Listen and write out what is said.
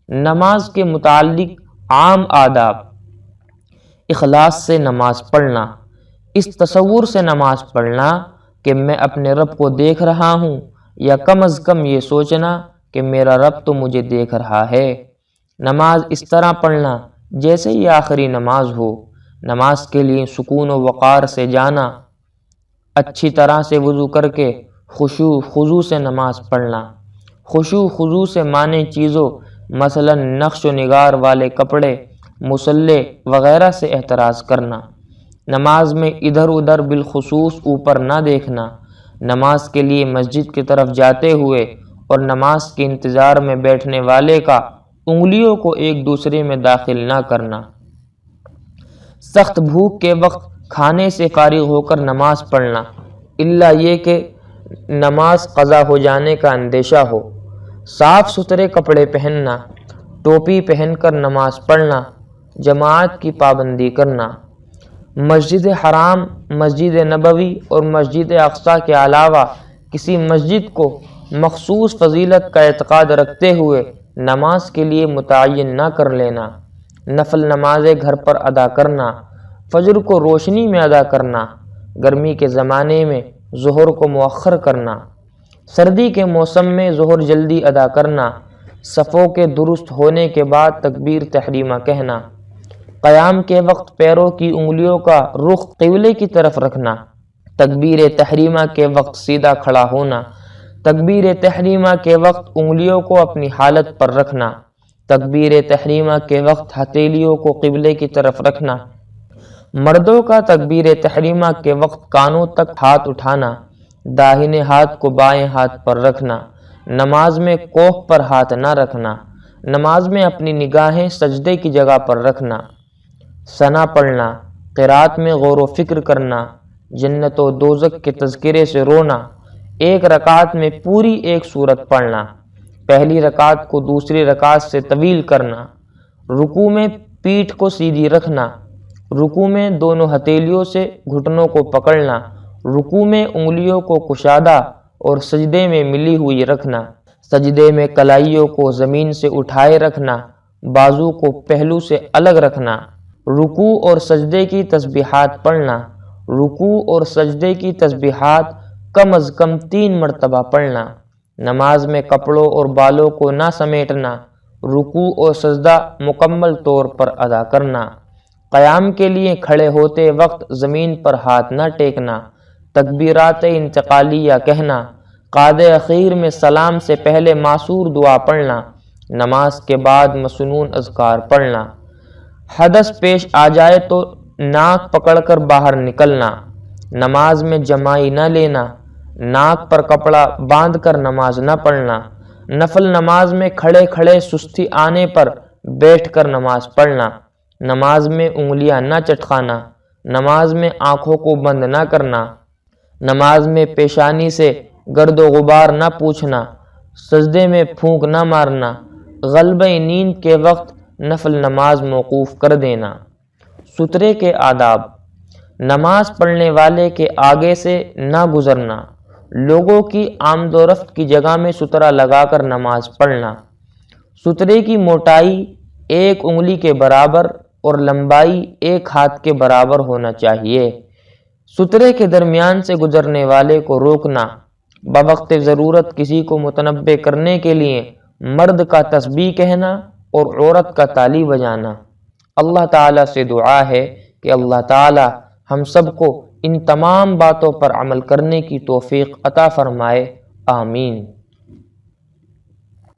نماز کے متعلق عام آداب: اخلاص سے نماز پڑھنا، اس تصور سے نماز پڑھنا کہ میں اپنے رب کو دیکھ رہا ہوں، یا کم از کم یہ سوچنا کہ میرا رب تو مجھے دیکھ رہا ہے۔ نماز اس طرح پڑھنا جیسے یہ آخری نماز ہو۔ نماز کے لیے سکون و وقار سے جانا، اچھی طرح سے وضو کر کے خشوع خضوع سے نماز پڑھنا۔ خشوع خضوع سے معنی چیزوں مثلا نقش و نگار والے کپڑے، مصلے وغیرہ سے احتراز کرنا۔ نماز میں ادھر ادھر بالخصوص اوپر نہ دیکھنا۔ نماز کے لیے مسجد کی طرف جاتے ہوئے اور نماز کے انتظار میں بیٹھنے والے کا انگلیوں کو ایک دوسرے میں داخل نہ کرنا۔ سخت بھوک کے وقت کھانے سے فارغ ہو کر نماز پڑھنا، الا یہ کہ نماز قضا ہو جانے کا اندیشہ ہو۔ صاف ستھرے کپڑے پہننا، ٹوپی پہن کر نماز پڑھنا، جماعت کی پابندی کرنا۔ مسجد حرام، مسجد نبوی اور مسجد اقصیٰ کے علاوہ کسی مسجد کو مخصوص فضیلت کا اعتقاد رکھتے ہوئے نماز کے لیے متعین نہ کر لینا۔ نفل نمازیں گھر پر ادا کرنا، فجر کو روشنی میں ادا کرنا، گرمی کے زمانے میں ظہر کو مؤخر کرنا، سردی کے موسم میں ظہر جلدی ادا کرنا، صفوں کے درست ہونے کے بعد تکبیر تحریمہ کہنا، قیام کے وقت پیروں کی انگلیوں کا رخ قبلے کی طرف رکھنا، تکبیر تحریمہ کے وقت سیدھا کھڑا ہونا، تکبیر تحریمہ کے وقت انگلیوں کو اپنی حالت پر رکھنا، تکبیر تحریمہ کے وقت ہتھیلیوں کو قبلے کی طرف رکھنا۔ مردوں کا تکبیر تحریمہ کے وقت کانوں تک ہاتھ اٹھانا، داہنے ہاتھ کو بائیں ہاتھ پر رکھنا، نماز میں کوہ پر ہاتھ نہ رکھنا، نماز میں اپنی نگاہیں سجدے کی جگہ پر رکھنا، ثنا پڑھنا، قرات میں غور و فکر کرنا، جنت و دوزخ کے تذکرے سے رونا، ایک رکعت میں پوری ایک سورت پڑھنا، پہلی رکعت کو دوسری رکعت سے طویل کرنا، رکوع میں پیٹھ کو سیدھی رکھنا، رکوع میں دونوں ہتھیلیوں سے گھٹنوں کو پکڑنا، رکوع میں انگلیوں کو کشادہ اور سجدے میں ملی ہوئی رکھنا، سجدے میں کلائیوں کو زمین سے اٹھائے رکھنا، بازو کو پہلو سے الگ رکھنا، رکوع اور سجدے کی تسبیحات پڑھنا، رکوع اور سجدے کی تسبیحات کم از کم 3 مرتبہ پڑھنا، نماز میں کپڑوں اور بالوں کو نہ سمیٹنا، رکوع اور سجدہ مکمل طور پر ادا کرنا، قیام کے لیے کھڑے ہوتے وقت زمین پر ہاتھ نہ ٹیکنا، تکبیرات انتقالیہ کہنا، قعدہ اخیر میں سلام سے پہلے معصور دعا پڑھنا، نماز کے بعد مسنون اذکار پڑھنا، حدث پیش آ جائے تو ناک پکڑ کر باہر نکلنا، نماز میں جمائی نہ لینا، ناک پر کپڑا باندھ کر نماز نہ پڑھنا، نفل نماز میں کھڑے کھڑے سستی آنے پر بیٹھ کر نماز پڑھنا، نماز میں انگلیاں نہ چٹکانا، نماز میں آنکھوں کو بند نہ کرنا، نماز میں پیشانی سے گرد و غبار نہ پوچھنا، سجدے میں پھونک نہ مارنا، غلبہ نیند کے وقت نفل نماز موقوف کر دینا۔ سترے کے آداب: نماز پڑھنے والے کے آگے سے نہ گزرنا، لوگوں کی آمد و رفت کی جگہ میں سترہ لگا کر نماز پڑھنا، سترے کی موٹائی 1 انگلی کے برابر اور لمبائی 1 ہاتھ کے برابر ہونا چاہیے، سترے کے درمیان سے گزرنے والے کو روکنا، بوقت ضرورت کسی کو متنبہ کرنے کے لیے مرد کا تسبیح کہنا اور عورت کا تالی بجانا۔ اللہ تعالیٰ سے دعا ہے کہ اللہ تعالیٰ ہم سب کو ان تمام باتوں پر عمل کرنے کی توفیق عطا فرمائے، آمین۔